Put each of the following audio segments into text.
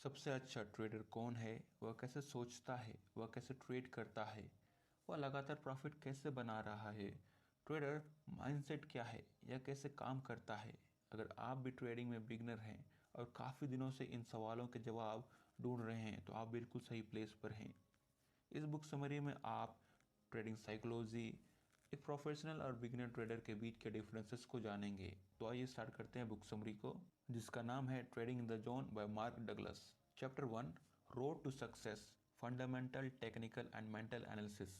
सबसे अच्छा ट्रेडर कौन है, वह कैसे सोचता है, वह कैसे ट्रेड करता है, वह लगातार प्रॉफिट कैसे बना रहा है, ट्रेडर माइंडसेट क्या है, यह कैसे काम करता है। अगर आप भी ट्रेडिंग में बिगनर हैं और काफ़ी दिनों से इन सवालों के जवाब ढूंढ रहे हैं तो आप बिल्कुल सही प्लेस पर हैं। इस बुक समरी में आप ट्रेडिंग साइकोलॉजी, एक प्रोफेशनल और बिगिनर ट्रेडर के बीच के डिफरेंसेस को जानेंगे। तो आइए स्टार्ट करते हैं बुक समरी को, जिसका नाम है trading in the zone by Mark Douglas. Chapter 1, road to success, fundamental, technical and mental analysis.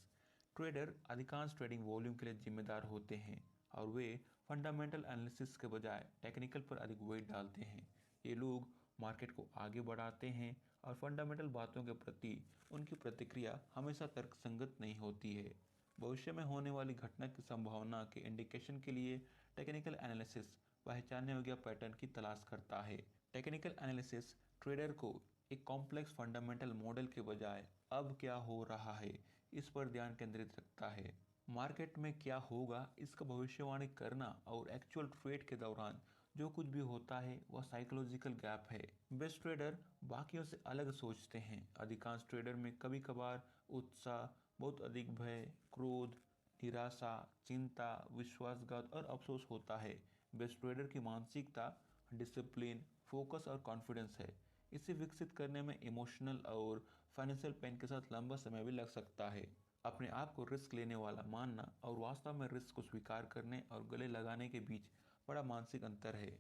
Trader अधिकांश ट्रेडिंग वॉल्यूम के लिए जिम्मेदार होते हैं और वे फंडामेंटल एनालिसिस के बजाय टेक्निकल पर अधिक वेट डालते हैं। ये लोग मार्केट को आगे बढ़ाते हैं और फंडामेंटल बातों के प्रति उनकी प्रतिक्रिया हमेशा तर्कसंगत नहीं होती है। भविष्य में होने वाली घटना की संभावना के इंडिकेशन के लिए टेक्निकल एनालिसिस पहचानने योग्य पैटर्न की तलाश करता है। टेक्निकल एनालिसिस ट्रेडर को एक कॉम्प्लेक्स फंडामेंटल मॉडल के बजाय अब क्या हो रहा है इस पर ध्यान केंद्रित रखता है। मार्केट में क्या होगा इसका भविष्यवाणी करना और एक्चुअल ट्रेड के दौरान जो कुछ भी होता है वह साइकोलॉजिकल गैप है। बेस्ट ट्रेडर बाकियों से अलग सोचते हैं। अधिकांश ट्रेडर में कभी कभार उत्साह, बहुत अधिक भय, क्रोध, निराशा, चिंता, विश्वासघात और अफसोस होता है। बेस्ट ट्रेडर की मानसिकता डिसिप्लिन, फोकस और कॉन्फिडेंस है। इसे विकसित करने में इमोशनल और फाइनेंशियल पेन के साथ लंबा समय भी लग सकता है। अपने आप को रिस्क लेने वाला मानना और वास्तव में रिस्क को स्वीकार करने और गले लगाने के बीच बड़ा मानसिक अंतर है।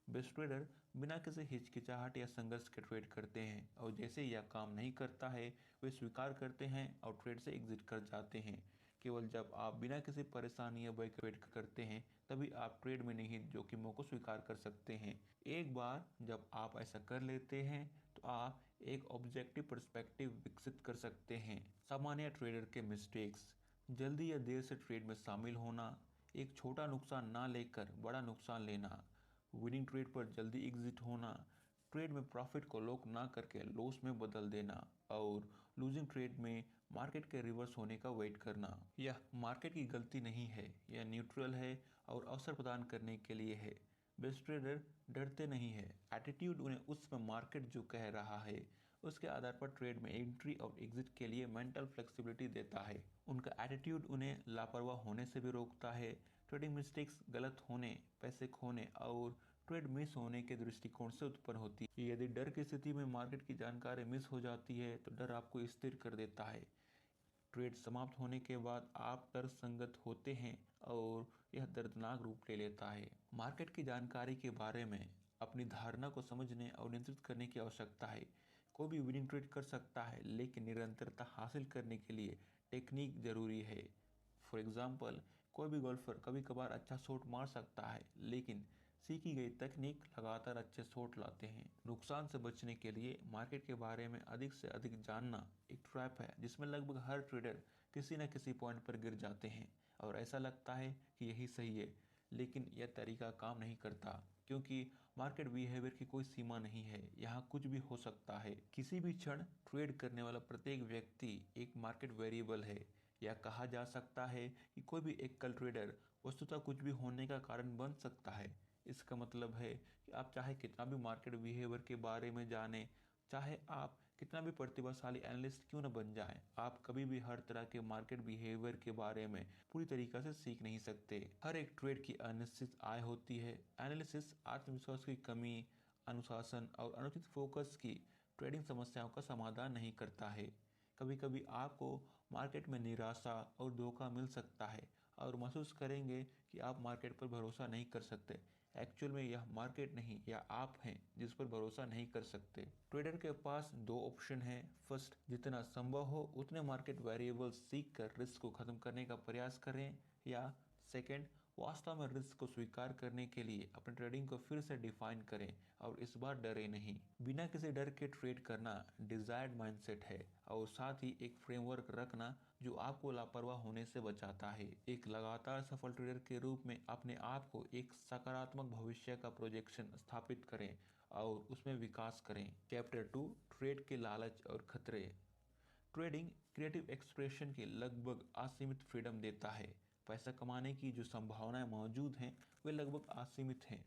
बेस्ट ट्रेडर बिना किसी हिचकिचाहट या संघर्ष के ट्रेड करते हैं और जैसे यह काम नहीं करता है वे स्वीकार करते हैं और ट्रेड से एग्जिट कर जाते हैं। केवल जब आप बिना किसी परेशानी या भय के ट्रेड करते हैं तभी आप ट्रेड में निहित जोखिमों को स्वीकार कर सकते हैं। एक बार जब आप ऐसा कर लेते हैं तो आप एक ऑब्जेक्टिव पर्सपेक्टिव विकसित कर सकते हैं। सामान्य ट्रेडर के मिस्टेक्स: जल्दी या देर से ट्रेड में शामिल होना, एक छोटा नुकसान ना लेकर बड़ा नुकसान लेना, विनिंग ट्रेड पर जल्दी एग्जिट होना, ट्रेड में प्रॉफिट को लॉक ना करके लॉस में बदल देना और लूजिंग ट्रेड में मार्केट के रिवर्स होने का वेट करना। यह मार्केट की गलती नहीं है, यह न्यूट्रल है और अवसर प्रदान करने के लिए है। बेस्ट ट्रेडर डरते नहीं है। एटीट्यूड उन्हें उस समय मार्केट जो कह रहा है उसके आधार पर ट्रेड में एंट्री और एग्जिट के लिए मेंटल फ्लेक्सिबिलिटी देता है। उनका एटीट्यूड उन्हें लापरवाह होने से भी रोकता है। ट्रेडिंग मिस्टेक्स गलत होने, पैसे खोने और ट्रेड मिस होने के दृष्टिकोण से उत्पन्न होती है। यदि डर की स्थिति में मार्केट की जानकारी मिस हो जाती है तो डर आपको स्थिर कर देता है। ट्रेड समाप्त होने के बाद आप तर्कसंगत होते हैं और यह दर्दनाक रूप ले लेता है। मार्केट की जानकारी के बारे में अपनी धारणा को समझने और नियंत्रित करने की आवश्यकता है। कोई भी विनिंग ट्रेड कर सकता है लेकिन निरंतरता हासिल करने के लिए टेक्निक जरूरी है। फॉर एग्जाम्पल, कोई भी गोल्फर कभी कभार अच्छा शॉट मार सकता है लेकिन सीखी गई तकनीक लगातार अच्छे शॉट लाते हैं। नुकसान से बचने के लिए मार्केट के बारे में अधिक से अधिक जानना एक ट्रैप है जिसमें लगभग हर ट्रेडर किसी न किसी पॉइंट पर गिर जाते हैं और ऐसा लगता है कि यही सही है, लेकिन यह तरीका काम नहीं करता क्योंकि मार्केट बिहेवियर की कोई सीमा नहीं है। यहाँ कुछ भी हो सकता है। किसी भी क्षण ट्रेड करने वाला प्रत्येक व्यक्ति एक मार्केट वेरिएबल है। यह कहा जा सकता है कि कोई भी एकल ट्रेडर वस्तुतः कुछ भी होने का कारण बन सकता है। इसका मतलब है कि आप चाहे कितना भी मार्केट बिहेवियर के बारे में जानें, चाहे आप कितना भी प्रतिभाशाली एनालिस्ट क्यों न बन जाएं, आप कभी भी हर तरह के मार्केट बिहेवियर के बारे में पूरी तरीके से सीख नहीं सकते। हर एक ट्रेड की अनिश्चित आय होती है। एनालिसिस आत्मविश्वास की कमी, अनुशासन और अनुचित फोकस की ट्रेडिंग समस्याओं का समाधान नहीं करता है। कभी कभी आपको मार्केट में निराशा और धोखा मिल सकता है और महसूस करेंगे कि आप मार्केट पर भरोसा नहीं कर सकते। एक्चुअल में यह मार्केट नहीं, यह आप हैं जिस पर भरोसा नहीं कर सकते। ट्रेडर के पास दो ऑप्शन हैं। फर्स्ट, जितना संभव हो उतने मार्केट वेरिएबल सीख कर रिस्क को खत्म करने का प्रयास करें, या सेकेंड, वास्तव में रिस्क को स्वीकार करने के लिए अपने ट्रेडिंग को फिर से डिफाइन करें और इस बार डरे नहीं। बिना किसी डर के ट्रेड करना डिजायर्ड माइंडसेट है और साथ ही एक फ्रेमवर्क रखना जो आपको लापरवाह होने से बचाता है। एक लगातार सफल ट्रेडर के रूप में अपने आप को एक सकारात्मक भविष्य का प्रोजेक्शन स्थापित करें और उसमें विकास करें। चैप्टर 2, ट्रेड के लालच और खतरे। ट्रेडिंग क्रिएटिव एक्सप्रेशन की लगभग असीमित फ्रीडम देता है। पैसा कमाने की जो संभावनाएं मौजूद हैं वे लगभग असीमित हैं।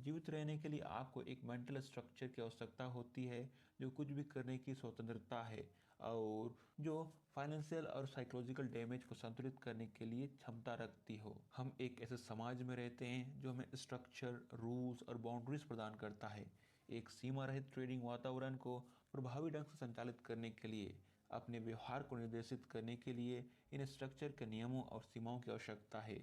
जीवित रहने के लिए आपको एक मेंटल स्ट्रक्चर की आवश्यकता होती है जो कुछ भी करने की स्वतंत्रता है और जो फाइनेंशियल और साइकोलॉजिकल डैमेज को संतुलित करने के लिए क्षमता रखती हो। हम एक ऐसे समाज में रहते हैं जो हमें स्ट्रक्चर, रूल्स और बाउंड्रीज प्रदान करता है। एक सीमा रहित ट्रेडिंग वातावरण को प्रभावी ढंग से संचालित करने के लिए, अपने व्यवहार को निर्देशित करने के लिए इन स्ट्रक्चर के नियमों और सीमाओं की आवश्यकता है।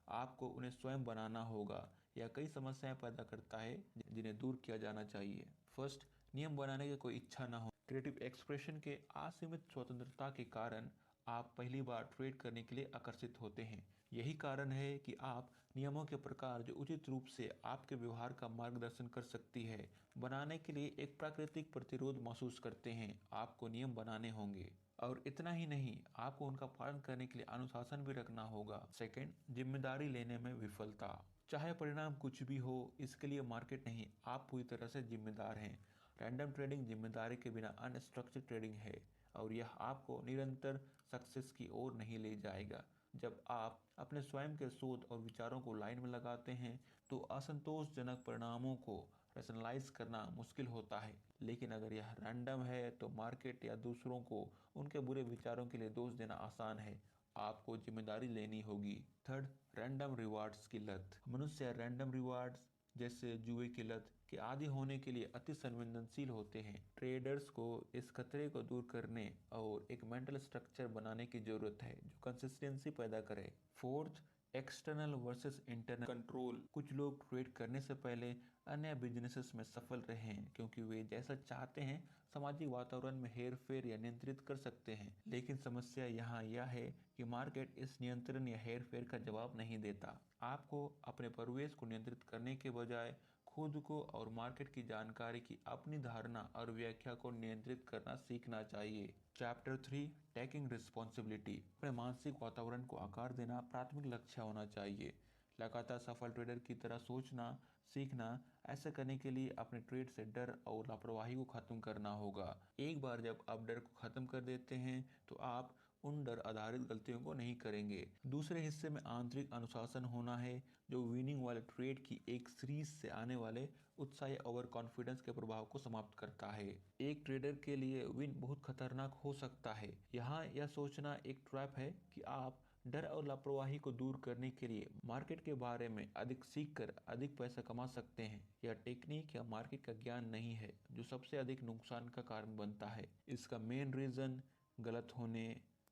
आपको उन्हें स्वयं बनाना होगा। यह कई समस्याएं पैदा करता है जिन्हें दूर किया जाना चाहिए। फर्स्ट, नियम बनाने की कोई इच्छा ना हो। क्रिएटिव एक्सप्रेशन के असीमित स्वतंत्रता के कारण आप पहली बार ट्रेड करने के लिए आकर्षित होते हैं। यही कारण है कि आप नियमों के प्रकार जो उचित रूप से आपके व्यवहार का मार्गदर्शन कर सकती है बनाने के लिए एक प्राकृतिक प्रतिरोध महसूस करते हैं। आपको नियम बनाने होंगे और इतना ही नहीं, आपको उनका पालन करने के लिए अनुशासन भी रखना होगा। सेकंड, जिम्मेदारी लेने में विफलता। चाहे परिणाम कुछ भी हो, इसके लिए मार्केट नहीं, आप पूरी तरह से जिम्मेदार हैं। रैंडम ट्रेडिंग जिम्मेदारी के बिना अनस्ट्रक्चर्ड ट्रेडिंग है और यह आपको निरंतर सक्सेस की ओर नहीं ले जाएगा। जब आप अपने स्वयं के सोच और विचारों को लाइन में लगाते हैं तो असंतोषजनक परिणामों को रैशनलाइज करना मुश्किल होता है। लेकिन अगर यह रैंडम है तो मार्केट या दूसरों को उनके बुरे विचारों के लिए दोष देना आसान है। आपको जिम्मेदारी लेनी होगी। थर्ड, रैंडम रिवार्ड्स की लत। मनुष्य रैंडम रिवार्ड्स जैसे जुए की लत के आदी होने के लिए अति संवेदनशील होते हैं। ट्रेडर्स को इस खतरे को दूर करने और एक मेंटल स्ट्रक्चर बनाने की जरूरत है जो कंसिस्टेंसी पैदा करे। Fourth, external versus internal control. कुछ लोग ट्रेड करने से पहले अन्य बिजनेसेस में सफल रहे हैं क्योंकि वे जैसा चाहते हैं सामाजिक वातावरण में हेर फेर या नियंत्रित कर सकते हैं। लेकिन समस्या यहाँ यह है कि मार्केट इस नियंत्रण या हेर फेर का जवाब नहीं देता। आपको अपने परिवेश को नियंत्रित करने के बजाय खुद को और मार्केट की जानकारी की अपनी धारणा और व्याख्या को नियंत्रित करना सीखना चाहिए। Chapter 3, taking responsibility. अपने मानसिक वातावरण को आकार देना प्राथमिक लक्ष्य होना चाहिए। लगातार सफल ट्रेडर की तरह सोचना सीखना। ऐसा करने के लिए अपने ट्रेड से डर और लापरवाही को खत्म करना होगा। एक बार जब आप डर को खत्म कर देते हैं तो आप उन डर आधारित गलतियों को नहीं करेंगे। दूसरे हिस्से में आंतरिक अनुशासन होना है जो विनिंग वाले ट्रेड की एक सीरीज से आने वाले उत्साह या ओवर कॉन्फिडेंस के प्रभाव को समाप्त करता है। एक ट्रेडर के लिए विन बहुत खतरनाक हो सकता है। यहाँ यह सोचना एक ट्रैप है कि आप डर और लापरवाही को दूर करने के लिए मार्केट के बारे में अधिक सीखकर अधिक पैसा कमा सकते हैं। यह टेक्निक या मार्केट का ज्ञान नहीं है जो सबसे अधिक नुकसान का कारण बनता है। इसका मेन रीजन गलत होने,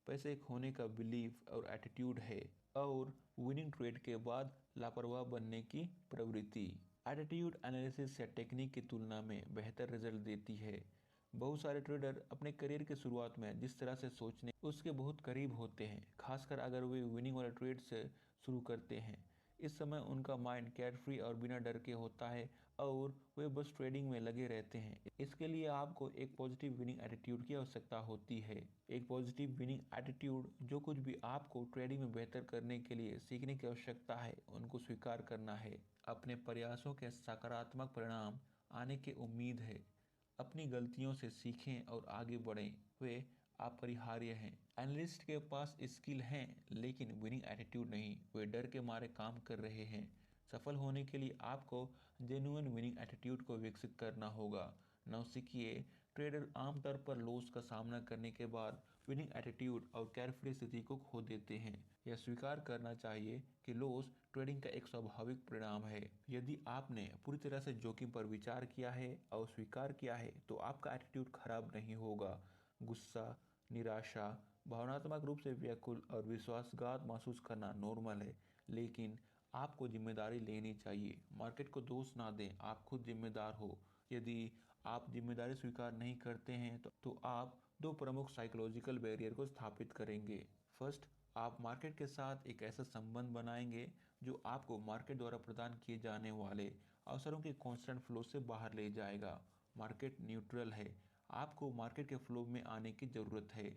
पैसे खोने का बिलीफ और एटीट्यूड है और विनिंग ट्रेड के बाद लापरवाह बनने की प्रवृत्ति। एटीट्यूड एनालिसिस या टेक्निक की तुलना में बेहतर रिजल्ट देती है। बहुत सारे ट्रेडर अपने करियर की शुरुआत में जिस तरह से सोचने उसके बहुत करीब होते हैं, खासकर अगर वे विनिंग वाले ट्रेड से शुरू करते हैं। इस समय उनका माइंड केयर फ्री और बिना डर के होता है और वे बस ट्रेडिंग में लगे रहते हैं। इसके लिए आपको एक पॉजिटिव विनिंग एटीट्यूड की आवश्यकता होती है। एक पॉजिटिव विनिंग एटीट्यूड जो कुछ भी आपको ट्रेडिंग में बेहतर करने के लिए सीखने की आवश्यकता है उनको स्वीकार करना है। अपने प्रयासों के सकारात्मक परिणाम आने की उम्मीद है। अपनी गलतियों से सीखें और आगे बढ़ें। वे अपरिहार्य हैं। एनालिस्ट के पास स्किल हैं लेकिन विनिंग एटीट्यूड नहीं। वे डर के मारे काम कर रहे हैं। सफल होने के लिए आपको जेन्युइन विनिंग एटीट्यूड को विकसित करना होगा। नौसिखिए ट्रेडर आमतौर पर लॉस का सामना करने के बाद विनिंग एटीट्यूड और केयरफ्री स्थिति को खो देते हैं। यह स्वीकार करना चाहिए कि लॉस ट्रेडिंग का एक स्वाभाविक परिणाम है। यदि आपने पूरी तरह से जोखिम पर विचार किया है और स्वीकार किया है तो आपका एटीट्यूड खराब नहीं होगा। गुस्सा, निराशा, भावनात्मक रूप से व्याकुल और विश्वासघात महसूस करना नॉर्मल है, लेकिन आपको जिम्मेदारी लेनी चाहिए। मार्केट को दोष ना दें, आप खुद जिम्मेदार हो। यदि आप जिम्मेदारी स्वीकार नहीं करते हैं तो आप दो प्रमुख साइकोलॉजिकल बैरियर को स्थापित करेंगे। फर्स्ट, आप मार्केट के साथ एक ऐसा संबंध बनाएंगे जो आपको मार्केट द्वारा प्रदान किए जाने वाले अवसरों के कांस्टेंट फ्लो से बाहर ले जाएगा। मार्केट न्यूट्रल है, आपको मार्केट के फ्लो में आने की ज़रूरत है।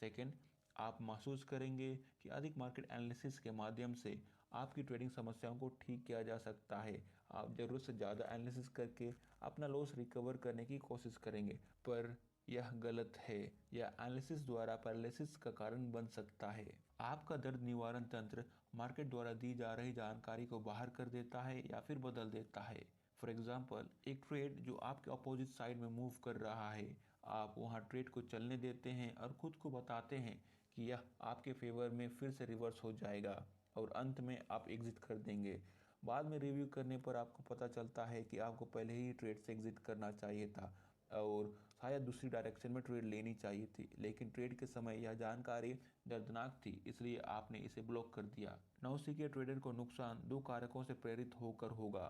सेकंड, आप महसूस करेंगे कि अधिक मार्केट एनालिसिस के माध्यम से आपकी ट्रेडिंग समस्याओं को ठीक किया जा सकता है। आप ज़रूरत से ज़्यादा एनालिसिस करके अपना लॉस रिकवर करने की कोशिश करेंगे, पर यह गलत है। यह एनालिसिस द्वारा पैरालिसिस का कारण बन सकता है। आपका दर्द निवारण तंत्र मार्केट द्वारा दी जा रही जानकारी को बाहर कर देता है या फिर बदल देता है। फॉर एग्जाम्पल, एक ट्रेड जो आपके अपोजिट साइड में मूव कर रहा है, आप वहाँ ट्रेड को चलने देते हैं और खुद को बताते हैं कि यह आपके फेवर में फिर से रिवर्स हो जाएगा और अंत में आप एग्जिट कर देंगे। बाद में रिव्यू करने पर आपको पता चलता है कि आपको पहले ही ट्रेड से एग्जिट करना चाहिए था और शायद दूसरी डायरेक्शन में ट्रेड लेनी चाहिए थी, लेकिन ट्रेड के समय यह जानकारी दर्दनाक थी, इसलिए आपने इसे ब्लॉक कर दिया। नौसिखिए ट्रेडर को नुकसान दो कारकों से प्रेरित होकर होगा।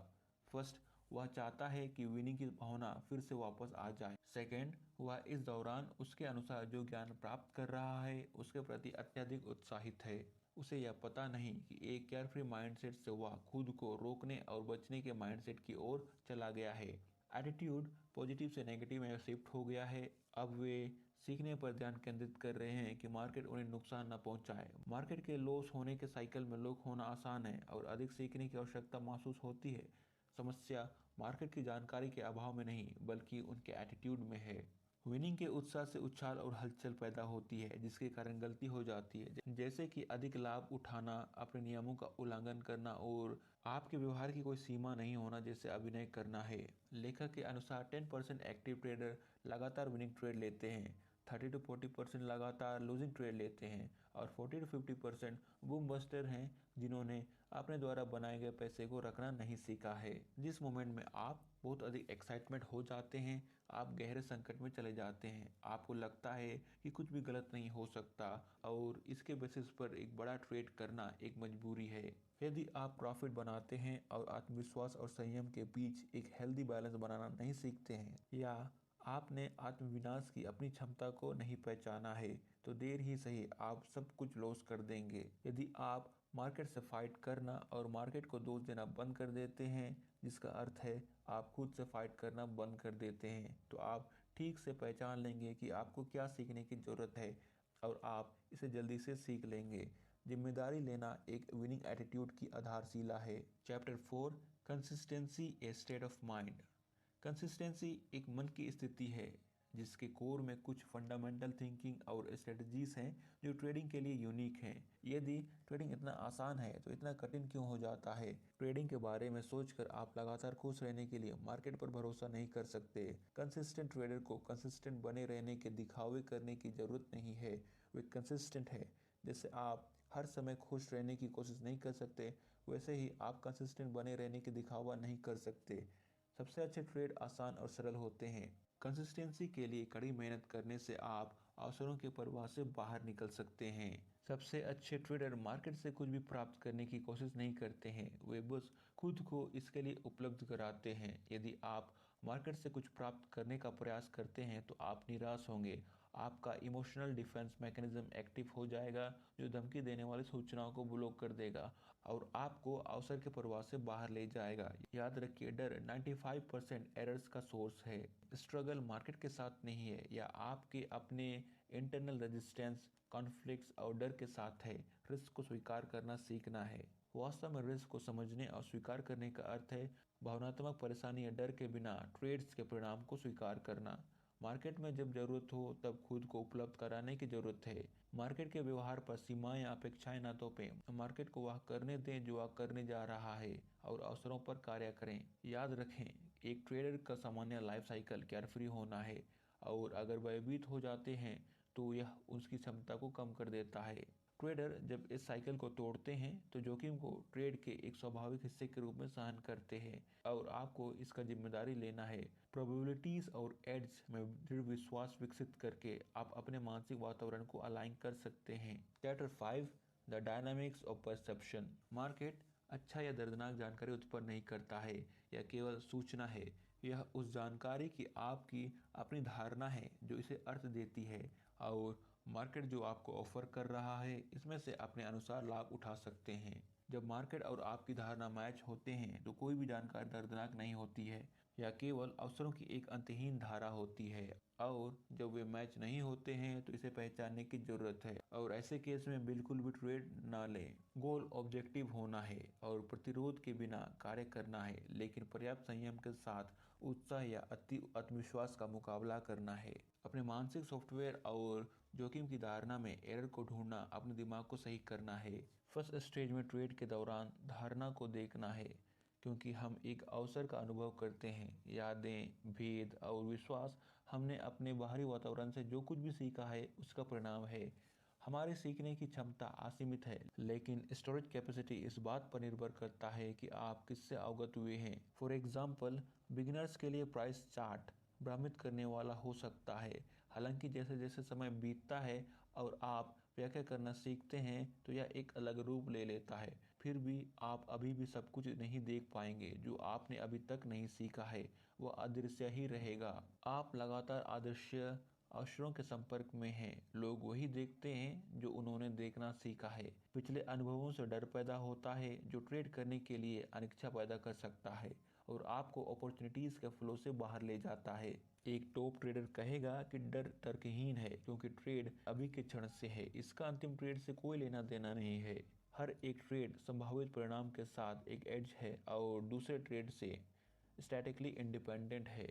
फर्स्ट, वह चाहता है कि विनिंग की भावना फिर से वापस आ जाए। सेकेंड, वह इस दौरान उसके अनुसार जो ज्ञान प्राप्त कर रहा है उसके प्रति अत्यधिक उत्साहित है। उसे यह पता नहीं कि एक केयरफ्री माइंडसेट से वह खुद को रोकने और बचने के माइंडसेट की ओर चला गया है। एटीट्यूड पॉजिटिव से नेगेटिव में शिफ्ट हो गया है। अब वे सीखने पर ध्यान केंद्रित कर रहे हैं कि मार्केट उन्हें नुकसान न पहुंचाए। मार्केट के लॉस होने के साइकिल में लॉक होना आसान है और अधिक सीखने की आवश्यकता महसूस होती है। समस्या मार्केट की जानकारी के अभाव में नहीं बल्कि उनके एटीट्यूड में है। विनिंग के उत्साह से उछाल और हलचल पैदा होती है जिसके कारण गलती हो जाती है, जैसे कि अधिक लाभ उठाना, अपने नियमों का उल्लंघन करना और आपके व्यवहार की कोई सीमा नहीं होना जैसे अभिनय करना है। लेखक के अनुसार 10% एक्टिव ट्रेडर लगातार विनिंग ट्रेड लेते हैं, 30 to 40% लगातार लूजिंग ट्रेड लेते हैं और 40 to 50% बूम बस्टर हैं जिन्होंने अपने द्वारा बनाए गए पैसे को रखना नहीं सीखा है। जिस मोमेंट में आप बहुत अधिक एक्साइटमेंट हो जाते हैं, आप गहरे संकट में चले जाते हैं। आपको लगता है कि कुछ भी गलत नहीं हो सकता और इसके बेसिस पर एक बड़ा ट्रेड करना एक मजबूरी है। यदि आप प्रॉफिट बनाते हैं और आत्मविश्वास और संयम के बीच एक हेल्दी बैलेंस बनाना नहीं सीखते हैं, या आपने आत्मविनाश की अपनी क्षमता को नहीं पहचाना है, तो देर ही सही आप सब कुछ लॉस कर देंगे। यदि आप मार्केट से फाइट करना और मार्केट को दोष देना बंद कर देते हैं, जिसका अर्थ है आप खुद से फाइट करना बंद कर देते हैं, तो आप ठीक से पहचान लेंगे कि आपको क्या सीखने की ज़रूरत है और आप इसे जल्दी से सीख लेंगे। जिम्मेदारी लेना एक विनिंग एटीट्यूड की आधारशिला है। Chapter 4, consistency A state of mind. Consistency एक मन की स्थिति है जिसके कोर में कुछ फंडामेंटल थिंकिंग और स्ट्रेटजीज हैं जो ट्रेडिंग के लिए यूनिक हैं। यदि ट्रेडिंग इतना आसान है तो इतना कठिन क्यों हो जाता है? ट्रेडिंग के बारे में सोचकर आप लगातार खुश रहने के लिए मार्केट पर भरोसा नहीं कर सकते। कंसिस्टेंट ट्रेडर को कंसिस्टेंट बने रहने के दिखावे करने की जरूरत नहीं है। वे कंसिस्टेंट है। जैसे आप हर समय खुश रहने की कोशिश नहीं कर सकते, वैसे ही आप कंसिस्टेंट बने रहने की दिखावा नहीं कर सकते। सबसे अच्छे ट्रेड आसान और सरल होते हैं। कंसिस्टेंसी के लिए कड़ी मेहनत करने से आप अवसरों के प्रवाह से बाहर निकल सकते हैं। सबसे अच्छे ट्रेडर मार्केट से कुछ भी प्राप्त करने की कोशिश नहीं करते हैं, वे बस खुद को इसके लिए उपलब्ध कराते हैं। यदि आप मार्केट से कुछ प्राप्त करने का प्रयास करते हैं तो आप निराश होंगे। आपका इमोशनल डिफेंस मैकेनिज्म एक्टिव हो जाएगा जो धमकी देने वाली सूचनाओं को ब्लॉक कर देगा और आपको अवसर के प्रवाह से बाहर ले जाएगा। याद रखिए, डर 95% एरर्स का सोर्स है। स्ट्रगल मार्केट के साथ नहीं है या आपके अपने इंटरनल रेजिस्टेंस, कॉन्फ्लिक्ट्स और डर के साथ है। रिस्क को स्वीकार करना सीखना है। वास्तव में रिस्क को समझने और स्वीकार करने का अर्थ है भावनात्मक परेशानी या डर के बिना ट्रेड्स के परिणाम को स्वीकार करना। मार्केट में जब जरूरत हो तब खुद को उपलब्ध कराने की जरूरत है। मार्केट के व्यवहार पर सीमाएं या अपेक्षाएं न थोपें। मार्केट को वह करने दें जो वह करने जा रहा है और अवसरों पर कार्य करें। याद रखें, एक ट्रेडर का सामान्य लाइफ साइकिल केयरफ्री होना है और अगर भयभीत हो जाते हैं तो यह उसकी क्षमता को कम कर देता है। ट्रेडर जब इस साइकिल को तोड़ते हैं तो जोखिम को ट्रेड के एक स्वाभाविक हिस्से के रूप में सहन करते हैं और आपको इसका जिम्मेदारी लेना है। प्रोबेबिलिटीज और एड्स में दृढ़ विश्वास विकसित करके आप अपने मानसिक वातावरण को अलाइन कर सकते हैं। Chapter 5, the dynamics of perception. Market अच्छा या दर्दनाक जानकारी उत्पन्न नहीं करता है या केवल सूचना है। यह उस जानकारी की आपकी अपनी धारणा है जो इसे अर्थ देती है और मार्केट जो आपको ऑफर कर रहा है इसमें से अपने अनुसार लाभ उठा सकते हैं। जब मार्केट और आपकी धारणा मैच होते हैं तो कोई भी जानकारी दर्दनाक नहीं होती है या केवल अवसरों की एक अंतहीन धारा होती है, और जब वे मैच नहीं होते हैं तो इसे पहचानने की जरूरत है और ऐसे केस में बिल्कुल भी ट्रेड ना लें। गोल ऑब्जेक्टिव होना है और प्रतिरोध के बिना कार्य करना है, लेकिन पर्याप्त संयम के साथ उत्साह या अति आत्मविश्वास का मुकाबला करना है। अपने मानसिक सॉफ्टवेयर और जोखिम की धारणा में एरर को ढूंढना, अपने दिमाग को सही करना है। फर्स्ट स्टेज में ट्रेड के दौरान धारणा को देखना है, क्योंकि हम एक अवसर का अनुभव करते हैं। यादें, भेद और विश्वास हमने अपने बाहरी वातावरण से जो कुछ भी सीखा है उसका परिणाम है। हमारे सीखने की क्षमता असीमित है, लेकिन स्टोरेज कैपेसिटी इस बात पर निर्भर करता है कि आप किससे अवगत हुए हैं। फॉर एग्जाम्पल, बिगिनर्स के लिए प्राइस चार्ट भ्रमित करने वाला हो सकता है। हालांकि जैसे जैसे समय बीतता है और आप व्याख्या करना सीखते हैं तो यह एक अलग रूप ले लेता है। फिर भी आप अभी भी सब कुछ नहीं देख पाएंगे जो आपने अभी तक नहीं सीखा है, वह अदृश्य ही रहेगा। आप लगातार अदृश्य अवसरों के संपर्क में हैं। लोग वही देखते हैं जो उन्होंने देखना सीखा है। पिछले अनुभवों से डर पैदा होता है जो ट्रेड करने के लिए अनिच्छा पैदा कर सकता है और आपको अपॉर्चुनिटीज के फ्लो से बाहर ले जाता है। एक टॉप ट्रेडर कहेगा कि डर तर्कहीन है क्योंकि ट्रेड अभी के क्षण से है, इसका अंतिम ट्रेड से कोई लेना देना नहीं है। हर एक ट्रेड संभावित परिणाम के साथ एक एज है और दूसरे ट्रेड से स्टैटिकली इंडिपेंडेंट है।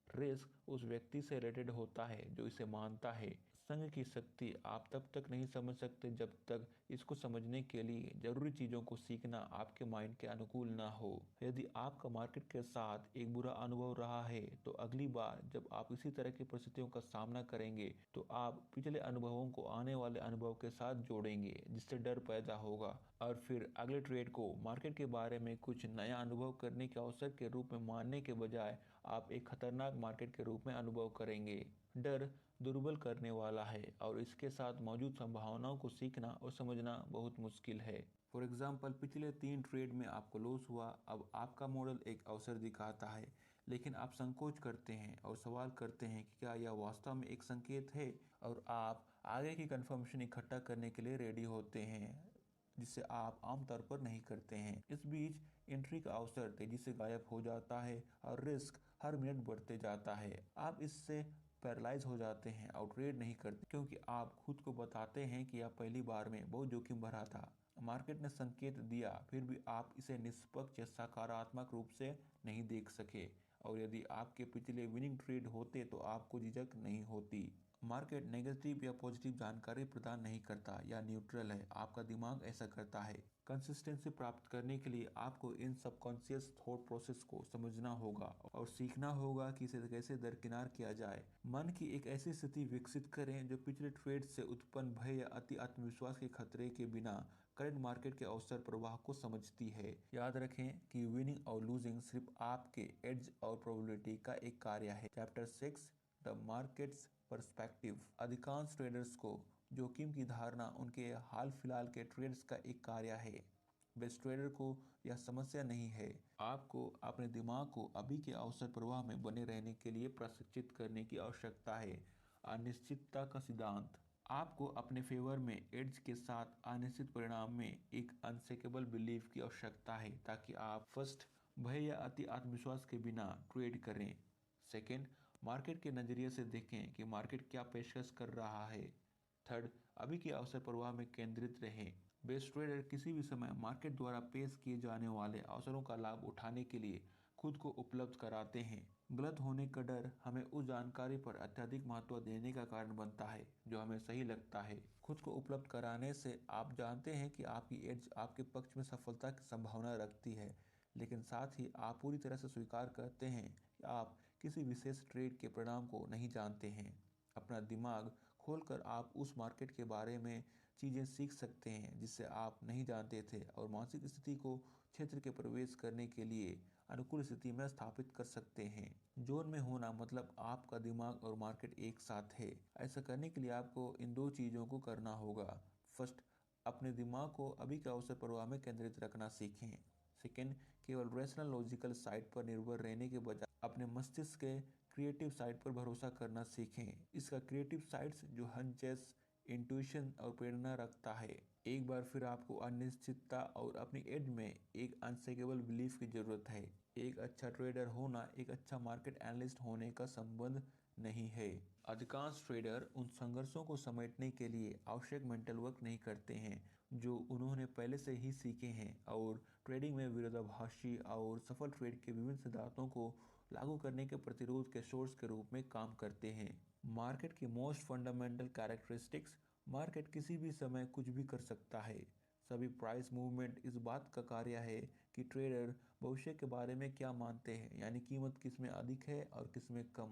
रिस्क उस व्यक्ति से रिलेटेड होता है जो इसे मानता है। संघ की शक्ति आप तब तक नहीं समझ सकते जब तक इसको समझने के लिए जरूरी चीजों को सीखना आपके माइंड के अनुकूल ना हो। यदि आपका मार्केट के साथ एक बुरा अनुभव रहा है तो अगली बार जब आप इसी तरह की परिस्थितियों का सामना करेंगे तो आप पिछले अनुभवों को आने वाले अनुभव के साथ जोड़ेंगे, जिससे डर पैदा होगा और फिर अगले ट्रेड को मार्केट के बारे में कुछ नया अनुभव करने के अवसर के रूप में मानने के बजाय आप एक खतरनाक मार्केट के रूप में अनुभव करेंगे। डर दुर्बल करने वाला है और इसके साथ मौजूद संभावनाओं को सीखना और समझना बहुत मुश्किल है। फॉर एग्जाम्पल, पिछले 3 ट्रेड में आपको लॉस हुआ। अब आपका मॉडल एक अवसर दिखाता है, लेकिन आप संकोच करते हैं और सवाल करते हैं कि क्या यह वास्तव में एक संकेत है, और आप आगे की कंफर्मेशन इकट्ठा करने के लिए रेडी होते हैं, जिसे आप आमतौर पर नहीं करते हैं। इस बीच एंट्री का अवसर तेजी से गायब हो जाता है और रिस्क हर मिनट बढ़ते जाता है। आप इससे पैरालाइज हो जाते हैं और ट्रेड नहीं करते क्योंकि आप खुद को बताते हैं कि यह पहली बार में बहुत जोखिम भरा था। मार्केट ने संकेत दिया, फिर भी आप इसे निष्पक्ष या सकारात्मक रूप से नहीं देख सके, और यदि आपके पिछले विनिंग ट्रेड होते तो आपको झिझक नहीं होती। मार्केट नेगेटिव या पॉजिटिव जानकारी प्रदान नहीं करता या न्यूट्रल है, आपका दिमाग ऐसा करता है। कंसिस्टेंसी प्राप्त करने के लिए आपको इन सबकॉन्शियस थॉट प्रोसेस को समझना होगा और सीखना होगा कि इसे कैसे दरकिनार किया जाए। मन की एक ऐसी स्थिति विकसित करें जो पिछले ट्रेड से उत्पन्न भय या अति आत्मविश्वास के खतरे के बिना करंट मार्केट के अवसर प्रवाह को समझती है। याद रखें कि विनिंग और लूजिंग सिर्फ आपके एड्ज और प्रोबेबिलिटी का एक कार्य है। Chapter 6, the markets perspective. अधिकांश ट्रेडर्स को जोखिम की धारणा उनके हाल फिलहाल के ट्रेड्स का एक कार्य है। बेस्ट ट्रेडर को यह समस्या नहीं है। आपको अपने दिमाग को अभी के अवसर प्रवाह में बने रहने के लिए प्रशिक्षित करने की आवश्यकता है। अनिश्चितता का सिद्धांत। आपको अपने फेवर में एड्ज के साथ अनिश्चित परिणाम में एक अनशेकेबल बिलीफ की आवश्यकता है ताकि आप फर्स्ट, भय या अति आत्मविश्वास के बिना ट्रेड करें। सेकेंड, मार्केट के नज़रिए से देखें कि मार्केट क्या पेशकश कर रहा है। थर्ड, अभी के अवसर प्रवाह में केंद्रित रहें। बेस्ट ट्रेडर किसी भी समय मार्केट द्वारा पेश किए जाने वाले अवसरों का लाभ उठाने के लिए खुद को उपलब्ध कराते हैं। गलत होने का डर हमें उस जानकारी पर अत्यधिक महत्व देने का कारण बनता है जो हमें सही लगता है। खुद को उपलब्ध कराने से आप जानते हैं कि आपकी एड्ज आपके पक्ष में सफलता की संभावना रखती है, लेकिन साथ ही आप पूरी तरह से स्वीकार करते हैं कि आप किसी विशेष ट्रेड के परिणाम को नहीं जानते हैं। अपना दिमाग खोलकर आप उस मार्केट के बारे में चीज़ें सीख सकते हैं जिससे आप नहीं जानते थे, और मानसिक स्थिति को क्षेत्र के प्रवेश करने के लिए अनुकूल स्थिति में स्थापित कर सकते हैं। जोन में होना मतलब आपका दिमाग और मार्केट एक साथ है। ऐसा करने के लिए आपको इन 2 चीज़ों को करना होगा। फर्स्ट, अपने दिमाग को अभी के अवसर प्रवाह में केंद्रित रखना सीखें। सेकेंड, केवल रैशनल लॉजिकल साइड पर निर्भर रहने के बजाय अपने मस्तिष्क के क्रिएटिव साइड पर भरोसा करना सीखें। इसका क्रिएटिव साइड्स जो हंचेस, इंट्यूशन और प्रेरणा रखता है। एक बार फिर आपको अनिश्चितता और अपनी एज में एक अनशेकेबल बिलीफ की जरूरत है। एक अच्छा ट्रेडर होना एक अच्छा मार्केट एनालिस्ट होने का संबंध नहीं है। अधिकांश ट्रेडर उन संघर्षों को समेटने के लिए आवश्यक मेंटल वर्क नहीं करते हैं जो उन्होंने पहले से ही सीखे हैं, और ट्रेडिंग में विरोधाभासी और सफल ट्रेड के विभिन्न सिद्धांतों को लागू करने के प्रतिरोध के सोर्स के रूप में काम करते हैं। मार्केट की मोस्ट फंडामेंटल कैरेक्टरिस्टिक्स। मार्केट किसी भी समय कुछ भी कर सकता है। सभी प्राइस मूवमेंट इस बात का कार्य है कि ट्रेडर भविष्य के बारे में क्या मानते हैं, यानी कीमत किस में अधिक है और किस में कम।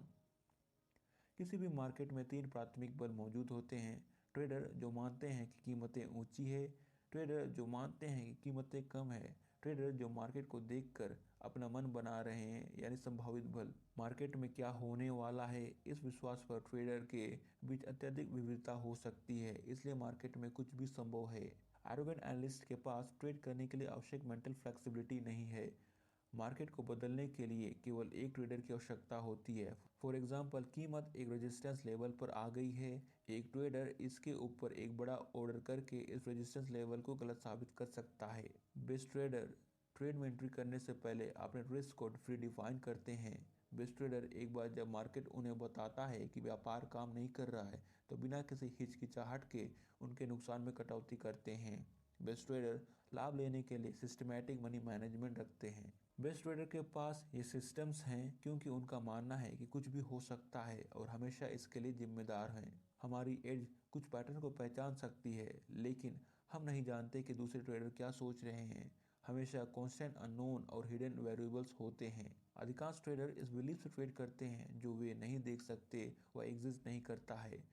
किसी भी मार्केट में 3 प्राथमिक बल मौजूद होते हैं। ट्रेडर जो मानते हैं कि कीमतें ऊंची है, ट्रेडर जो मानते हैं कि कीमतें कम है, ट्रेडर जो मार्केट को देखकर अपना मन बना रहे हैं, यानी संभावित बल। मार्केट में क्या होने वाला है, इस विश्वास पर ट्रेडर के बीच अत्यधिक विविधता हो सकती है, इसलिए मार्केट में कुछ भी संभव है। एरोगेंट एनालिस्ट के पास ट्रेड करने के लिए आवश्यक मेंटल फ्लेक्सिबिलिटी नहीं है। मार्केट को बदलने के लिए केवल एक ट्रेडर की आवश्यकता होती है। फॉर एग्जाम्पल, कीमत एक रेजिस्टेंस लेवल पर आ गई है, एक ट्रेडर इसके ऊपर एक बड़ा ऑर्डर करके इस रेजिस्टेंस लेवल को गलत साबित कर सकता है। बेस्ट ट्रेडर ट्रेड में एंट्री करने से पहले अपने रिस्क को फ्री डिफाइन करते हैं। बेस्ट ट्रेडर एक बार जब मार्केट उन्हें बताता है कि व्यापार काम नहीं कर रहा है, तो बिना किसी हिचकिचाहट के उनके नुकसान में कटौती करते हैं। बेस्ट ट्रेडर लाभ लेने के लिए सिस्टमैटिक मनी मैनेजमेंट रखते हैं। बेस्ट ट्रेडर के पास ये सिस्टम्स हैं क्योंकि उनका मानना है कि कुछ भी हो सकता है और हमेशा इसके लिए जिम्मेदार हैं। हमारी एज कुछ पैटर्न को पहचान सकती है, लेकिन हम नहीं जानते कि दूसरे ट्रेडर क्या सोच रहे हैं। हमेशा कांस्टेंट अननोन और हिडन वेरिएबल्स होते हैं। अधिकांश ट्रेडर इस बिलीफ से ट्रेड करते हैं जो वे नहीं देख सकते, वह एग्जिस्ट नहीं करता है।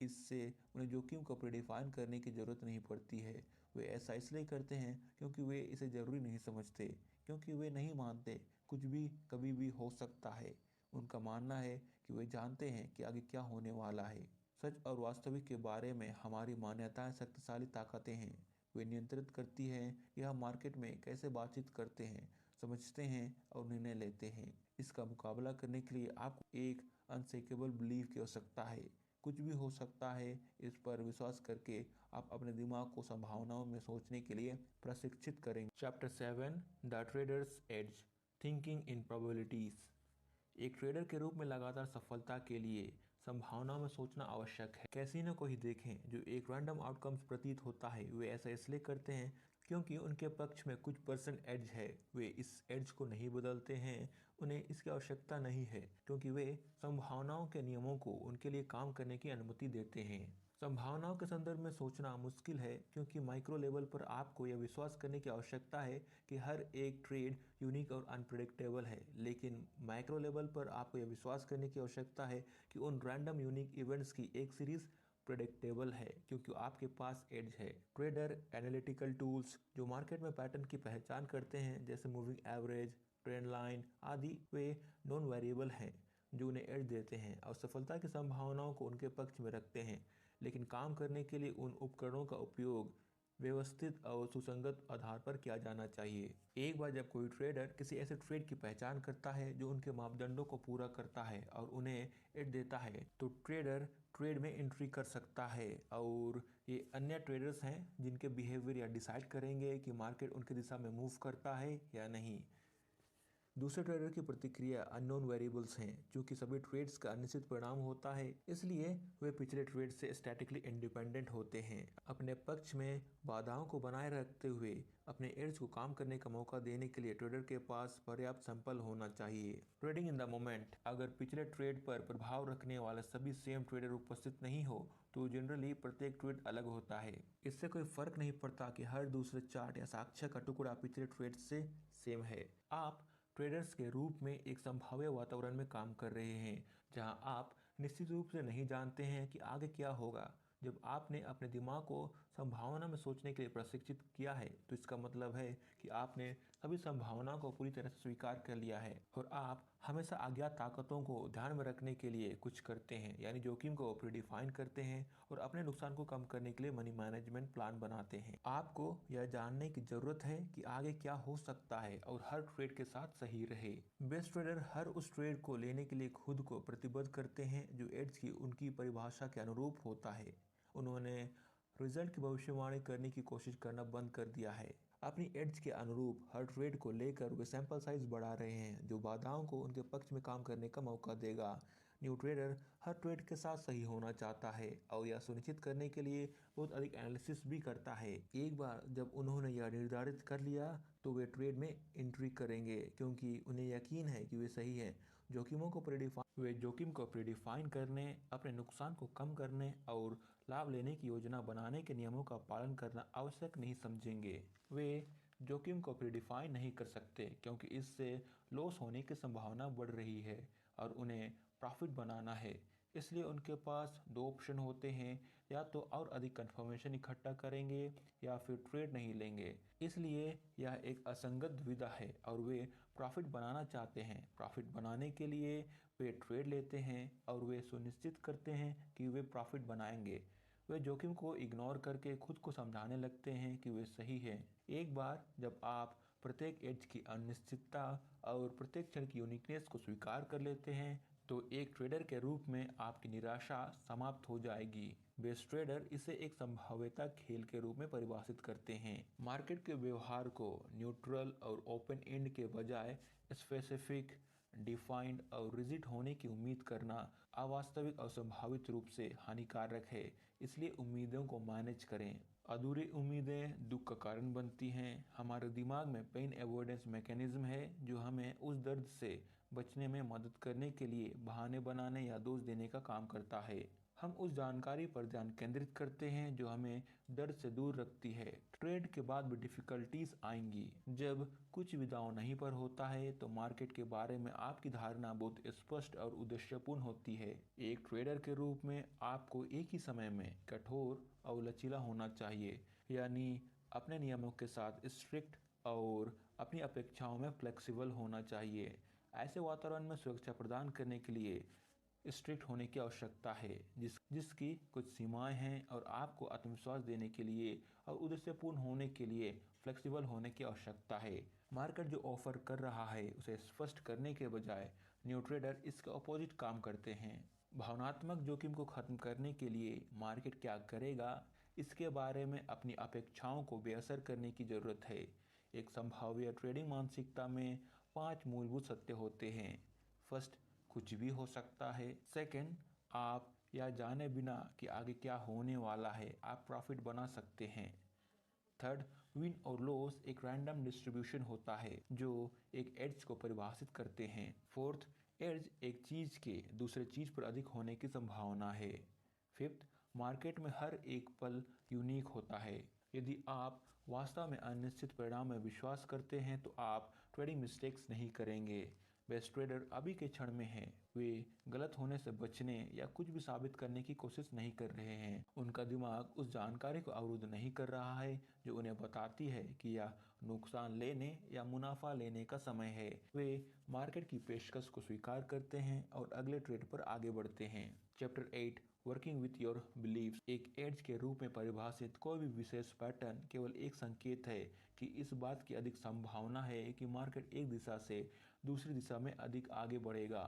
इससे उन्हें जोखिम को प्रीडिफाइन करने की ज़रूरत नहीं पड़ती है। वे ऐसा इसलिए करते हैं क्योंकि वे इसे ज़रूरी नहीं समझते, क्योंकि वे नहीं मानते कुछ भी कभी भी हो सकता है। उनका मानना है कि वे जानते हैं कि आगे क्या होने वाला है। सच और वास्तविक के बारे में हमारी मान्यताएं शक्तिशाली ताकतें हैं। वे नियंत्रित करती हैं कि हम मार्केट में कैसे बातचीत करते हैं, समझते हैं और निर्णय लेते हैं। इसका मुकाबला करने के लिए आपको एक अनशेकेबल बिलीफ की आवश्यकता है। कुछ भी हो सकता है, इस पर विश्वास करके आप अपने दिमाग को संभावनाओं में सोचने के लिए प्रशिक्षित करेंगे। Chapter 7, the traders edge, thinking in probabilities. एक ट्रेडर के रूप में लगातार सफलता के लिए संभावनाओं में सोचना आवश्यक है। कैसीनो को ही देखें, जो एक रैंडम आउटकम्स प्रतीत होता है, वे ऐसा इसलिए करते हैं क्योंकि उनके पक्ष में कुछ परसेंट एज है। वे इस एज को नहीं बदलते हैं, उन्हें इसकी आवश्यकता नहीं है, क्योंकि वे संभावनाओं के नियमों को उनके लिए काम करने की अनुमति देते हैं। संभावनाओं के संदर्भ में सोचना मुश्किल है क्योंकि माइक्रो लेवल पर आपको यह विश्वास करने की आवश्यकता है कि हर एक ट्रेड यूनिक और अनप्रेडिक्टेबल है, लेकिन माइक्रो लेवल पर आपको यह विश्वास करने की आवश्यकता है कि उन रैंडम यूनिक इवेंट्स की एक सीरीज प्रेडिक्टेबल है क्योंकि आपके पास एज है। ट्रेडर एनालिटिकल टूल्स जो मार्केट में पैटर्न की पहचान करते हैं, जैसे मूविंग एवरेज, ट्रेंड लाइन आदि, वे नॉन वेरिएबल हैं जो उन्हें एज देते हैं और सफलता की संभावनाओं को उनके पक्ष में रखते हैं। लेकिन काम करने के लिए उन उपकरणों का उपयोग व्यवस्थित और सुसंगत आधार पर किया जाना चाहिए। एक बार जब कोई ट्रेडर किसी ऐसे ट्रेड की पहचान करता है जो उनके मापदंडों को पूरा करता है और उन्हें एड देता है, तो ट्रेडर ट्रेड में एंट्री कर सकता है। और ये अन्य ट्रेडर्स हैं जिनके बिहेवियर या डिसाइड करेंगे कि मार्केट उनकी दिशा में मूव करता है या नहीं। दूसरे ट्रेडर की प्रतिक्रिया अननोन वेरिएबल्स हैं, क्योंकि सभी ट्रेड्स का अनिश्चित परिणाम होता है, इसलिए वे पिछले ट्रेड से स्टैटिकली इंडिपेंडेंट होते हैं। अपने पक्ष में बाधाओं को बनाए रखते हुए अपने एड्स को काम करने का मौका देने के लिए ट्रेडर के पास पर्याप्त सैंपल होना चाहिए। ट्रेडिंग इन द मोमेंट, अगर पिछले ट्रेड पर प्रभाव रखने वाले सभी सेम ट्रेडर उपस्थित नहीं हो तो जनरली प्रत्येक ट्रेड अलग होता है। इससे कोई फर्क नहीं पड़ता कि हर दूसरे चार्ट या साक्ष्य का टुकड़ा पिछले ट्रेड से सेम है। आप ट्रेडर्स के रूप में एक संभाव्य वातावरण में काम कर रहे हैं जहां आप निश्चित रूप से नहीं जानते हैं कि आगे क्या होगा। जब आपने अपने दिमाग को संभावना में सोचने के लिए प्रशिक्षित किया है, तो इसका मतलब है कि आपने सभी संभावनाओं को पूरी तरह से स्वीकार कर लिया है और आप हमेशा अज्ञात ताकतों को ध्यान में रखने के लिए कुछ करते हैं, यानी जोखिम को प्रीडिफाइन करते हैं और अपने नुकसान को कम करने के लिए मनी मैनेजमेंट प्लान बनाते हैं। आपको यह जानने की जरूरत है कि आगे क्या हो सकता है और हर ट्रेड के साथ सही रहे। बेस्ट ट्रेडर हर उस ट्रेड को लेने के लिए खुद को प्रतिबद्ध करते हैं जो एड्स की उनकी परिभाषा के अनुरूप होता है। उन्होंने रिजल्ट की भविष्यवाणी करने की कोशिश करना बंद कर दिया है। अपनी एड्स के अनुरूप हर ट्रेड को लेकर वे सैंपल साइज बढ़ा रहे हैं जो बाधाओं को उनके पक्ष में काम करने का मौका देगा। न्यू ट्रेडर हर ट्रेड के साथ सही होना चाहता है और यह सुनिश्चित करने के लिए बहुत अधिक एनालिसिस भी करता है। एक बार जब उन्होंने यह निर्धारित कर लिया तो वे ट्रेड में एंट्री करेंगे क्योंकि उन्हें यकीन है कि वे सही हैं। वे जोखिम को प्रीडिफाइन करने, अपने नुकसान को कम करने और लाभ लेने की योजना बनाने के नियमों का पालन करना आवश्यक नहीं समझेंगे। वे जोखिम को प्रीडिफाइन नहीं कर सकते क्योंकि इससे लॉस होने की संभावना बढ़ रही है और उन्हें प्रॉफिट बनाना है। इसलिए उनके पास दो ऑप्शन होते हैं, या तो और अधिक कंफर्मेशन इकट्ठा करेंगे या फिर ट्रेड नहीं लेंगे। इसलिए यह एक असंगत दुविधा है और वे प्रॉफिट बनाना चाहते हैं। प्रॉफिट बनाने के लिए वे ट्रेड लेते हैं और वे सुनिश्चित करते हैं कि वे प्रॉफिट बनाएंगे। वे जोखिम को इग्नोर करके खुद को समझाने लगते हैं कि वे सही हैं। एक बार जब आप प्रत्येक एज की अनिश्चितता और प्रत्येक क्षण की यूनिकनेस को स्वीकार कर लेते हैं तो एक ट्रेडर के रूप में आपकी निराशा समाप्त हो जाएगी। बेस्ट ट्रेडर इसे एक संभाव्यता खेल के रूप में परिभाषित करते हैं। मार्केट के व्यवहार को न्यूट्रल और ओपन एंड के बजाय स्पेसिफिक, डिफाइंड और रिजिड होने की उम्मीद करना अवास्तविक और संभावित रूप से हानिकारक है। इसलिए उम्मीदों को मैनेज करें। अधूरी उम्मीदें दुख का कारण बनती हैं। हमारे दिमाग में पेन अवॉइडेंस मैकेनिज्म है जो हमें उस दर्द से बचने में मदद करने के लिए बहाने बनाने या दोष देने का काम करता है। हम उस जानकारी पर ध्यान केंद्रित करते हैं जो हमें दर्द से दूर रखती है। ट्रेड के बाद भी डिफिकल्टीज आएंगी। जब कुछ भी दांव नहीं पर होता है तो मार्केट के बारे में आपकी धारणा बहुत स्पष्ट और उद्देश्यपूर्ण होती है। एक ट्रेडर के रूप में आपको एक ही समय में कठोर और लचीला होना चाहिए, यानी अपने नियमों के साथ स्ट्रिक्ट और अपनी अपेक्षाओं में फ्लेक्सिबल होना चाहिए। ऐसे वातावरण में सुरक्षा प्रदान करने के लिए स्ट्रिक्ट होने की आवश्यकता है जिसकी कुछ सीमाएं हैं, और आपको आत्मविश्वास देने के लिए और उद्देश्यपूर्ण होने के लिए फ्लेक्सिबल होने की आवश्यकता है। मार्केट जो ऑफर कर रहा है उसे स्पष्ट करने के बजाय न्यू ट्रेडर इसके अपोजिट काम करते हैं। भावनात्मक जोखिम को खत्म करने के लिए मार्केट क्या करेगा इसके बारे में अपनी अपेक्षाओं को बेअसर करने की जरूरत है। एक संभाव्य ट्रेडिंग मानसिकता में 5 मूलभूत सत्य होते हैं। फर्स्ट, कुछ भी हो सकता है। सेकंड, आप या जाने बिना कि आगे क्या होने वाला है आप प्रॉफिट बना सकते हैं। थर्ड, विन और लॉस एक रैंडम डिस्ट्रीब्यूशन होता है जो एक एड्ज को परिभाषित करते हैं। फोर्थ, एड्ज एक चीज के दूसरे चीज पर अधिक होने की संभावना है। फिफ्थ, मार्केट में हर एक पल यूनिक होता है। यदि आप वास्तव में अनिश्चित परिणाम में विश्वास करते हैं तो आप ट्रेडिंग मिस्टेक्स नहीं करेंगे। बेस्ट ट्रेडर अभी के क्षण में हैं। वे गलत होने से बचने या कुछ भी साबित करने की कोशिश नहीं कर रहे हैं। उनका दिमाग उस जानकारी को अवरुद्ध नहीं कर रहा है जो उन्हें बताती है कि यह नुकसान लेने या मुनाफा लेने का समय है। वे मार्केट की पेशकश को स्वीकार करते हैं और अगले ट्रेड पर आगे बढ़ते हैं। Chapter 8, working with your beliefs. एक एड्ज के रूप में परिभाषित कोई भी विशेष पैटर्न केवल एक संकेत है कि इस बात की अधिक संभावना है कि मार्केट एक दिशा से दूसरी दिशा में अधिक आगे बढ़ेगा।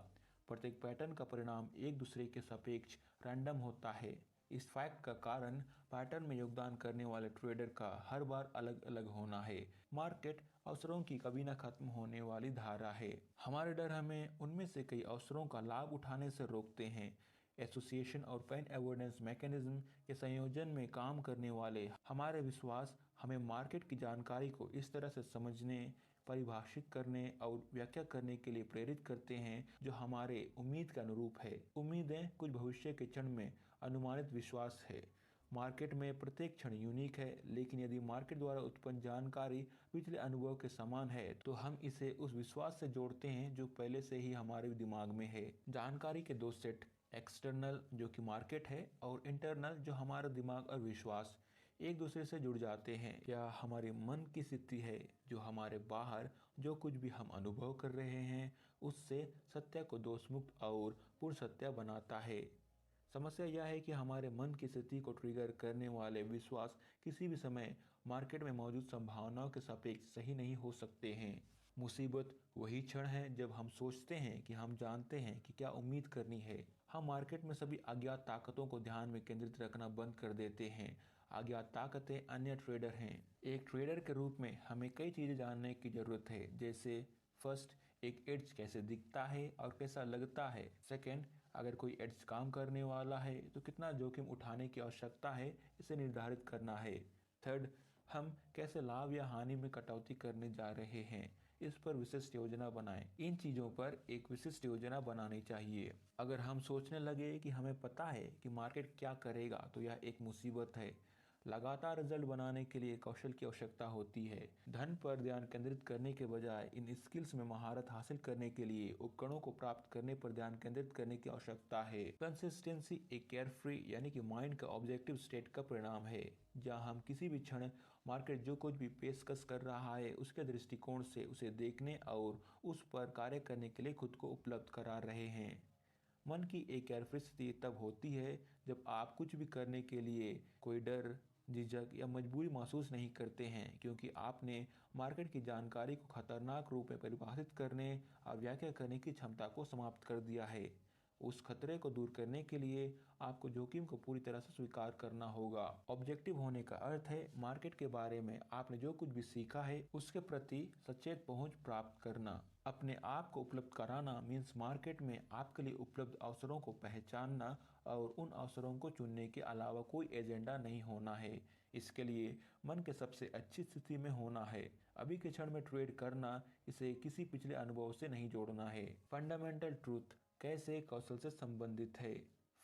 प्रत्येक पैटर्न का परिणाम एक दूसरे के सापेक्ष रैंडम होता है। इस फैक्ट का कारण पैटर्न में योगदान करने वाले ट्रेडर का हर बार अलग अलग होना है। मार्केट अवसरों की कभी न खत्म होने वाली धारा है। हमारे डर हमें उनमें से कई अवसरों का लाभ उठाने से रोकते हैं। एसोसिएशन और पेन अवॉइडेंस मैकेनिज्म के संयोजन में काम करने वाले हमारे विश्वास हमें मार्केट की जानकारी को इस तरह से समझने, परिभाषित करने और व्याख्या करने के लिए प्रेरित करते हैं जो हमारे उम्मीद के अनुरूप है। उम्मीदें कुछ भविष्य के क्षण में अनुमानित विश्वास है। मार्केट में प्रत्येक क्षण यूनिक है, लेकिन यदि मार्केट द्वारा उत्पन्न जानकारी पिछले अनुभव के समान है तो हम इसे उस विश्वास से जोड़ते हैं जो पहले से ही हमारे दिमाग में है। जानकारी के दो सेट, एक्सटर्नल जो कि मार्केट है और इंटरनल जो हमारा दिमाग और विश्वास, एक दूसरे से जुड़ जाते हैं। या हमारे मन की स्थिति है जो हमारे बाहर जो कुछ भी हम अनुभव कर रहे हैं उससे सत्य को दोषमुक्त और पूर्ण सत्य बनाता है। समस्या यह है कि हमारे मन की स्थिति को ट्रिगर करने वाले विश्वास किसी भी समय मार्केट में मौजूद संभावनाओं के सापेक्ष सही नहीं हो सकते हैं। मुसीबत वही क्षण है जब हम सोचते हैं कि हम जानते हैं कि क्या उम्मीद करनी है। हम मार्केट में सभी अज्ञात ताकतों को ध्यान में केंद्रित रखना बंद कर देते हैं। अज्ञात ताकतें अन्य ट्रेडर हैं। एक ट्रेडर के रूप में हमें कई चीजें जानने की जरूरत है, जैसे फर्स्ट, एक एड्ज कैसे दिखता है और कैसा लगता है। सेकंड, अगर कोई एड्ज काम करने वाला है तो कितना जोखिम उठाने की आवश्यकता है इसे निर्धारित करना है। थर्ड, हम कैसे लाभ या हानि में कटौती करने जा रहे हैं इस पर विशिष्ट योजना बनाएं। इन चीजों पर एक विशिष्ट योजना बनानी चाहिए। अगर हम सोचने लगे कि हमें पता है कि मार्केट क्या करेगा तो यह एक मुसीबत है। लगातार रिजल्ट बनाने के लिए कौशल की आवश्यकता होती है। धन पर ध्यान केंद्रित करने के बजाय इन स्किल्स में महारत हासिल करने के लिए उपकरणों को प्राप्त करने पर ध्यान केंद्रित करने की आवश्यकता है। कंसिस्टेंसी एक केयरफ्री यानी कि माइंड का ऑब्जेक्टिव स्टेट का परिणाम है, जहां हम किसी भी क्षण मार्केट जो कुछ भी पेशकश कर रहा है उसके दृष्टिकोण से उसे देखने और उस पर कार्य करने के लिए खुद को उपलब्ध करा रहे हैं। मन की एक केयरफ्री स्थिति तब होती है जब आप कुछ भी करने के लिए कोई डर, झिझक या मजबूरी महसूस नहीं करते हैं, क्योंकि आपने मार्केट की जानकारी को खतरनाक रूप में परिभाषित करने और व्याख्या करने की क्षमता को समाप्त कर दिया है। उस खतरे को दूर करने के लिए आपको जोखिम को पूरी तरह से स्वीकार करना होगा। ऑब्जेक्टिव होने का अर्थ है मार्केट के बारे में आपने जो कुछ भी सीखा है उसके प्रति सचेत पहुंच प्राप्त करना। अपने आप को उपलब्ध कराना मीन्स मार्केट में आपके लिए उपलब्ध अवसरों को पहचानना और उन अवसरों को चुनने के अलावा कोई एजेंडा नहीं होना है। इसके लिए मन के सबसे अच्छी स्थिति में होना है। अभी के क्षण में ट्रेड करना, इसे किसी पिछले अनुभव से नहीं जोड़ना है। फंडामेंटल ट्रूथ कैसे कौशल से संबंधित है।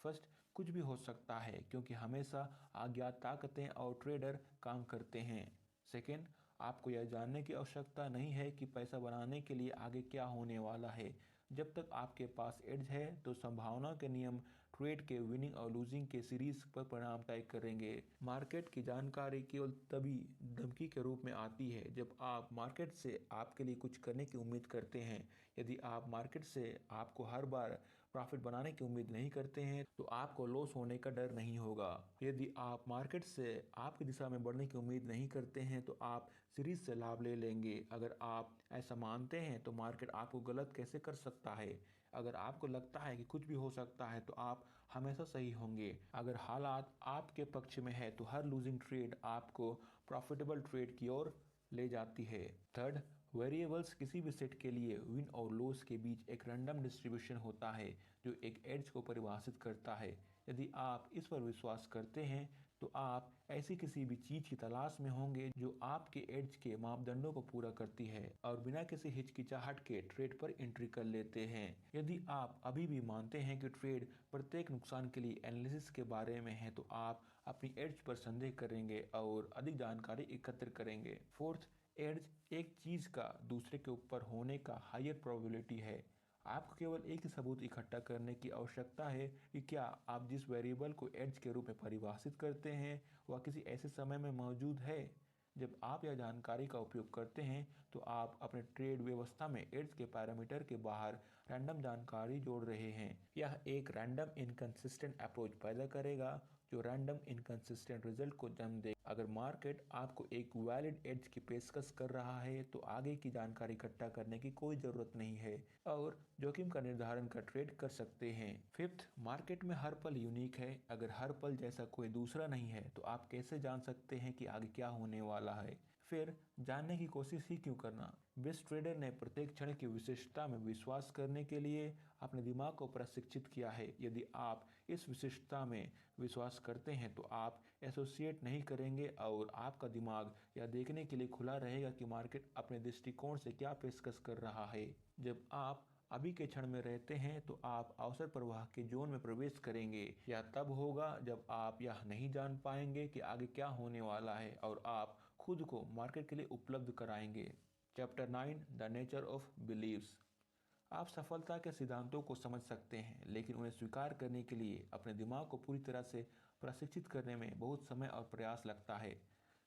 फर्स्ट, कुछ भी हो सकता है क्योंकि हमेशा अज्ञात ताकतें और ट्रेडर काम करते हैं। सेकेंड, आपको यह जानने की आवश्यकता नहीं है कि पैसा बनाने के लिए आगे क्या होने वाला है। जब तक आपके पास एड्ज है तो संभावना के नियम ट्रेड के विनिंग और लूजिंग के सीरीज पर परिणाम तय करेंगे। मार्केट की जानकारी केवल तभी धमकी के रूप में आती है जब आप मार्केट से आपके लिए कुछ करने की उम्मीद करते हैं। यदि आप मार्केट से आपको हर बार प्रॉफिट बनाने की उम्मीद नहीं करते हैं तो आपको लॉस होने का डर नहीं होगा। यदि आप मार्केट से आपकी दिशा में बढ़ने की उम्मीद नहीं करते हैं तो आप सीरीज से लाभ ले लेंगे। अगर आप ऐसा मानते हैं तो मार्केट आपको गलत कैसे कर सकता है। अगर आपको लगता है कि कुछ भी हो सकता है तो आप हमेशा सही होंगे। अगर हालात आपके पक्ष में है तो हर लूजिंग ट्रेड आपको प्रॉफिटेबल ट्रेड की ओर ले जाती है। थर्ड, वेरिएबल्स किसी भी सेट के लिए विन और लॉस के बीच एक रैंडम डिस्ट्रीब्यूशन होता है जो एक एड्ज को परिभाषित करता है। यदि आप इस पर विश्वास करते हैं तो आप ऐसी किसी भी चीज की तलाश में होंगे जो आपके एड्ज के मापदंडों को पूरा करती है और बिना किसी हिचकिचाहट के ट्रेड पर एंट्री कर लेते हैं। यदि आप अभी भी मानते हैं कि ट्रेड प्रत्येक नुकसान के लिए एनालिसिस के बारे में है तो आप अपनी एड्ज पर संदेह करेंगे और अधिक जानकारी एकत्र करेंगे। फोर्थ, एड्ज एक चीज का दूसरे के ऊपर होने का हायर प्रोबेबिलिटी है। आपको केवल एक ही सबूत इकट्ठा करने की आवश्यकता है कि क्या आप जिस वेरिएबल को एड्ज के रूप में परिभाषित करते हैं वह किसी ऐसे समय में मौजूद है। जब आप यह जानकारी का उपयोग करते हैं तो आप अपने ट्रेड व्यवस्था में एड्ज के पैरामीटर के बाहर रैंडम जानकारी जोड़ रहे हैं। यह एक रैंडम इनकंसिस्टेंट अप्रोच पैदा करेगा जो रैंडम इनकंसिस्टेंट रिजल्ट को जन्म देगा। अगर मार्केट आपको एक वैलिड एड्ज की पेशकश कर रहा है तो आगे की जानकारी इकट्ठा करने की कोई जरूरत नहीं है और जोखिम का निर्धारण कर ट्रेड कर सकते हैं। फिफ्थ, मार्केट में हर पल यूनिक है। अगर हर पल जैसा कोई दूसरा नहीं है तो आप कैसे जान सकते हैं कि आगे क्या होने वाला है। फिर जानने की कोशिश ही क्यों करना। बेस्ट ट्रेडर ने प्रत्येक क्षण की विशिष्टता में विश्वास करने के लिए अपने दिमाग को प्रशिक्षित किया है। यदि आप इस विशिष्टता में विश्वास करते हैं तो आप एसोसिएट नहीं करेंगे और आपका दिमाग यह देखने के लिए खुला रहेगा कि मार्केट अपने दृष्टिकोण से क्या पेशकश कर रहा है। जब आप अभी के क्षण में रहते हैं तो आप अवसर प्रवाह के जोन में प्रवेश करेंगे। यह तब होगा जब आप यह नहीं जान पाएंगे कि आगे क्या होने वाला है और आप खुद को मार्केट के लिए उपलब्ध कराएंगे। Chapter 9, the nature of beliefs. आप सफलता के सिद्धांतों को समझ सकते हैं लेकिन उन्हें स्वीकार करने के लिए अपने दिमाग को पूरी तरह से प्रशिक्षित करने में बहुत समय और प्रयास लगता है।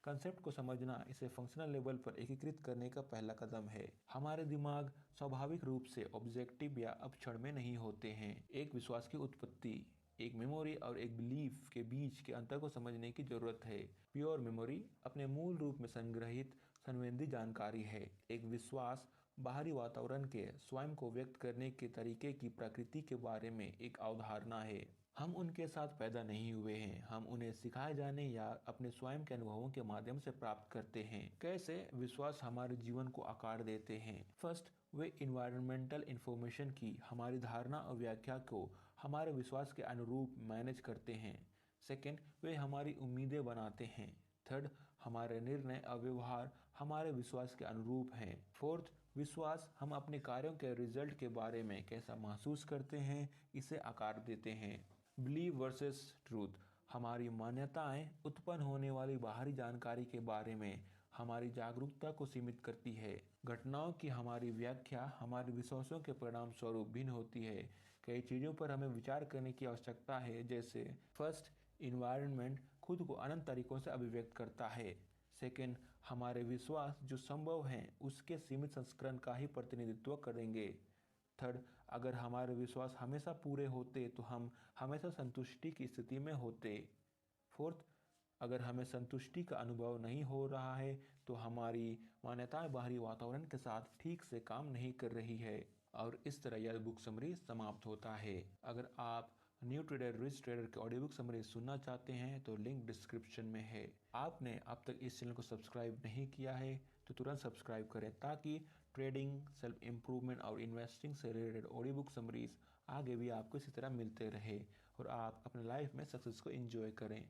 कंसेप्ट को समझना इसे फंक्शनल लेवल पर एकीकृत करने का पहला कदम है। हमारे दिमाग स्वाभाविक रूप से ऑब्जेक्टिव या अपक्षण में नहीं होते हैं। एक विश्वास की उत्पत्ति, एक मेमोरी और एक बिलीफ के बीच के अंतर को समझने की जरूरत है। प्योर मेमोरी अपने मूल रूप में संग्रहित संवेदी जानकारी है। एक विश्वास बाहरी वातावरण के स्वयं को व्यक्त करने के तरीके की प्रकृति के बारे में एक अवधारणा है। हम उनके साथ पैदा नहीं हुए हैं, हम उन्हें सिखाए जाने या अपने स्वयं के अनुभवों के माध्यम से प्राप्त करते हैं। कैसे विश्वास हमारे जीवन को आकार देते हैं। फर्स्ट, वे इन्वायरमेंटल इंफॉर्मेशन की हमारी धारणा और व्याख्या को हमारे विश्वास के अनुरूप मैनेज करते हैं। सेकेंड, वे हमारी उम्मीदें बनाते हैं। थर्ड, हमारे निर्णय और व्यवहार हमारे विश्वास के अनुरूप हैं। फोर्थ, विश्वास हम अपने कार्यों के रिजल्ट के बारे में कैसा महसूस करते हैं इसे आकार देते हैं। बिलीव वर्सेस ट्रूथ, हमारी मान्यताएं उत्पन्न होने वाली बाहरी जानकारी के बारे में हमारी जागरूकता को सीमित करती है। घटनाओं की हमारी व्याख्या हमारे विश्वासों के परिणाम स्वरूप भिन्न होती है। कई चीज़ों पर हमें विचार करने की आवश्यकता है, जैसे फर्स्ट, इन्वायरमेंट खुद को अनंत तरीकों से अभिव्यक्त करता है। सेकंड, हमारे विश्वास जो संभव हैं उसके सीमित संस्करण का ही प्रतिनिधित्व करेंगे। थर्ड, अगर हमारे विश्वास हमेशा पूरे होते तो हम हमेशा संतुष्टि की स्थिति में होते। फोर्थ, अगर हमें संतुष्टि का अनुभव नहीं हो रहा है तो हमारी मान्यताएं बाहरी वातावरण के साथ ठीक से काम नहीं कर रही है। और इस तरह यह बुक समरी समाप्त होता है। अगर आप न्यू ट्रेडर रिच ट्रेडर के ऑडियो बुक समरी सुनना चाहते हैं तो लिंक डिस्क्रिप्शन में है। आपने अब तक इस चैनल को सब्सक्राइब नहीं किया है तो तुरंत सब्सक्राइब करें, ताकि ट्रेडिंग, सेल्फ इम्प्रूवमेंट और इन्वेस्टिंग से रिलेटेड ऑडियो बुक समरीज आगे भी आपको इसी तरह मिलते रहे और आप अपने लाइफ में सक्सेस को एंजॉय करें।